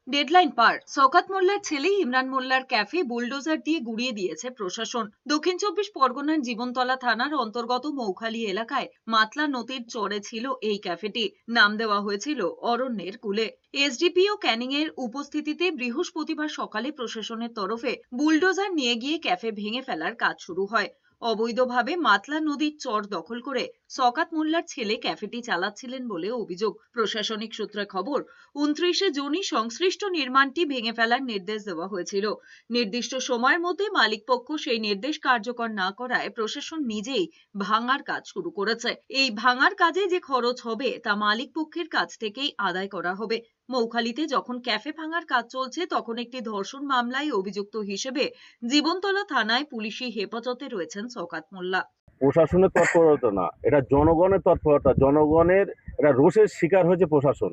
Deadline পার। শওকত মোল্লার ছেলে ইমরান মোল্লার ক্যাফে বুলডোজার দিয়ে গুড়িয়ে দিয়েছে প্রশাসন। দক্ষিণ চব্বিশ পরগনার জীবনতলা থানার অন্তর্গত মৌখালী এলাকায় মাতলা নদীর চরে ছিল এই ক্যাফেটি। নাম দেওয়া হয়েছিল অরণ্যের কুলে। এসডিপিও ক্যানিং এর উপস্থিতিতে বৃহস্পতিবার সকালে প্রশাসনের তরফে বুলডোজার নিয়ে গিয়ে ক্যাফে ভেঙে ফেলার কাজ শুরু হয়। অবৈধভাবে মাতলা নদীর চর দখল করে শওকত মোল্লার ছেলে ক্যাফেটি চালাচ্ছিলেন বলে অভিযোগ। প্রশাসনিক সূত্রে খবর, 29শে জুনই সংশ্লিষ্ট নির্মাণটি ভেঙে ফেলার নির্দেশ দেওয়া হয়েছিল। নির্দিষ্ট সময়ের মধ্যে মালিকপক্ষ সেই নির্দেশ কার্যকর না করায় প্রশাসন নিজেই ভাঙার কাজ শুরু করেছে। এই ভাঙার কাজে যে খরচ হবে তা মালিকপক্ষের কাছ থেকেই আদায় করা হবে। মৌখালীতে যখন ক্যাফে ভাঙার কাজ চলছে তখন একটি ধর্ষণ মামলায় অভিযুক্ত হিসেবে জীবনতলা থানায় পুলিশি হেফাজতে রয়েছেন শওকত মোল্লা। প্রশাসনের তৎপরতা না, এটা জনগণের তৎপরতা। জনগণের এটা রোষের শিকার হয়েছে প্রশাসন।